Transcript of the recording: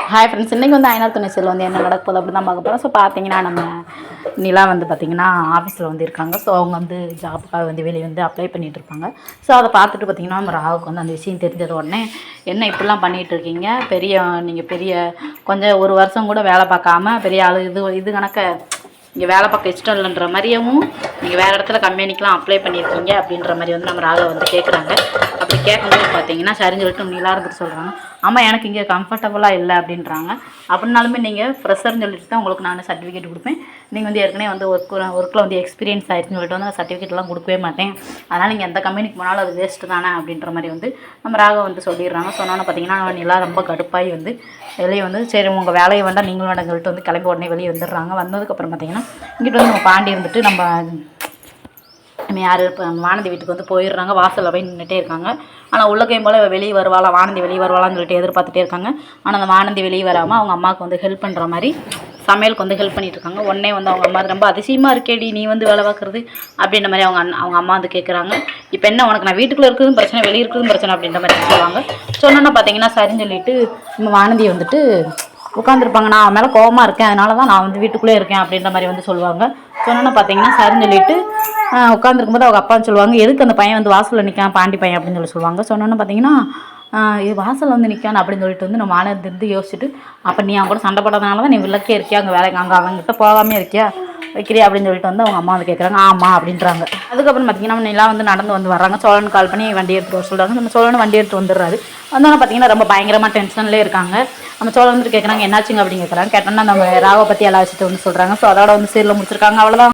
Hi friends, இன்றைக்கி வந்து ஐநாறு துணை சேல் வந்து என்ன நடக்க போகுது அப்படி தான் பார்க்க போகிறோம். ஸோ பார்த்தீங்கன்னா நம்ம நிலா வந்து பார்த்திங்கன்னா ஆஃபீஸில் வந்து இருக்காங்க. ஸோ அவங்க வந்து ஜாப்புக்காக வந்து வெளியே வந்து அப்ளை பண்ணிகிட்டு இருப்பாங்க. ஸோ அதை பார்த்துட்டு பார்த்திங்கன்னா நம்ம ராகுக்கு வந்து அந்த விஷயம் தெரிஞ்சது உடனே என்ன இப்படிலாம் பண்ணிகிட்டு இருக்கீங்க, நீங்கள் பெரிய கொஞ்சம் ஒரு வருஷம் கூட வேலை பார்க்காம பெரிய ஆள் இது கணக்க இங்கே வேலை பார்க்க இஷ்டம் இல்லைன்ற மாதிரியும் நீங்கள் வேறு இடத்துல கம்பெனிக்கெலாம் அப்ளை பண்ணியிருக்கீங்க அப்படின்ற மாதிரி வந்து நம்ம ராகவை வந்து கேட்குறாங்க. அப்படி கேட்கும்போது பார்த்தீங்கன்னா சரின்னு சொல்லிட்டு நீலாக இருந்துட்டு சொல்கிறாங்க, ஆமாம் எனக்கு இங்கே கம்ஃபர்டபுளாக இல்லை அப்படின்றாங்க. அப்படின்னாலுமே நீங்கள் ஃப்ரெஷர்னு சொல்லிட்டு தான் உங்களுக்கு நான் சர்டிஃபிகேட் கொடுப்பேன். நீங்கள் வந்து ஏற்கனவே வந்து ஒர்க்கில் வந்து எக்ஸ்பீரியன்ஸ் ஆகிடுச்சுன்னு சொல்லிட்டு வந்து நான் சர்டிஃபிகேட்லாம் கொடுக்கவே மாட்டேன். அதனால் நீங்கள் எந்த கம்பெனிக்கு போனாலும் அது வேஸ்ட்டு தானே அப்படின்ற மாதிரி வந்து நம்ம ராகவை வந்து சொல்லிடுறாங்க. சொன்னோன்னு பார்த்தீங்கன்னா நிலா ரொம்ப கடுப்பாகி வந்து வெளியே வந்து சரி உங்கள் வேலையை வேண்டாம் நீங்களும் வேண்டாம் சொல்லிட்டு வந்து கிளம்பி உடனே வெளியே வந்துடுறாங்க. வந்ததுக்கப்புறம் பார்த்தீங்கன்னா இங்கிட்ட வந்து நம்ம பாண்டி இருந்துட்டு நம்ம யார் இப்போ வானதி வீட்டுக்கு வந்து போயிடுறாங்க. வாசலில் போய் நின்றுட்டே இருக்காங்க. ஆனால் உள்ளக்கையும் போல் வெளியே வருவாளா, வானதி வெளியே வருவாளான்னு சொல்லிட்டு எதிர்பார்த்துட்டே இருக்காங்க. ஆனால் அந்த வானதி வெளியே வராமல் அவங்க அம்மாவுக்கு வந்து ஹெல்ப் பண்ணுற மாதிரி சமையலுக்கு வந்து ஹெல்ப் பண்ணிகிட்டு இருக்காங்க. உடனே வந்து அவங்க அம்மா ரொம்ப அதிசயமாக இருக்கேடி நீ வந்து வேலை பார்க்குறது அப்படின்ற மாதிரி அவங்க அம்மா வந்து கேட்குறாங்க. இப்போ என்ன உனக்கு நான் வீட்டுக்குள்ளே இருக்கிறதும் பிரச்சனை வெளியே இருக்கிறதும் பிரச்சனை அப்படின்ற மாதிரி சொல்லுவாங்க. சொன்னோன்னா பார்த்தீங்கன்னா சரின்னு சொல்லிட்டு நம்ம வானதியை வந்துட்டு உட்காந்துருப்பாங்க. நான் அவன் மேலே கோவமாக இருக்கேன், அதனால தான் நான் வந்து வீட்டுக்குள்ளே இருக்கேன் அப்படின்ற மாதிரி வந்து சொல்லுவாங்க. சொன்னோன்னா பார்த்தீங்கன்னா சரின்னு சொல்லிட்டு உட்காந்துருக்கும்போது அவங்க அப்பான்னு சொல்லுவாங்க, எதுக்கு அந்த பையன் வந்து வாசலில் நிற்கான் பாண்டி பையன் அப்படின்னு சொல்லுவாங்க. சொன்னோன்னு பார்த்தீங்கன்னா இது வாசலில் வந்து நிற்கான் அப்படின்னு சொல்லிட்டு வந்து நம்ம மாநிலத்திலிருந்து யோசிச்சுட்டு, அப்போ நீ அவங்க கூட சண்டை போடுறதுனால தான் நீ விளக்கே இருக்கியா, அங்கே வேலைக்கு அங்கே அவங்ககிட்ட போகாமே இருக்கியா வைக்கிறியா அப்படின்னு சொல்லிட்டு வந்து அவங்க அம்மா வந்து கேட்குறாங்க. ஆமாம் அப்படின்றாங்க. அதுக்கப்புறம் பார்த்தீங்கன்னா நம்ம நிலா வந்து நடந்து வந்து வர்றாங்க. சோழன் கால் பண்ணி வண்டி எடுத்துகிட்டு வர சொல்கிறாங்க. நம்ம சோழன் வண்டி எடுத்துகிட்டு வந்துடுறாரு. வந்தோன்னா பார்த்தீங்கன்னா ரொம்ப பயங்கரமாக டென்ஷன்லேயே இருக்காங்க. நம்ம சோழன் வந்துட்டு கேட்குறாங்க என்னாச்சுங்க அப்படின்னு கேட்குறாங்க. கேட்டோன்னா நம்ம ராவை பற்றி எல்லா விஷயத்தை வந்து சொல்கிறாங்க. ஸோ அதோட வந்து சீரில் முடிச்சிருக்காங்க. அவ்வளோதான்.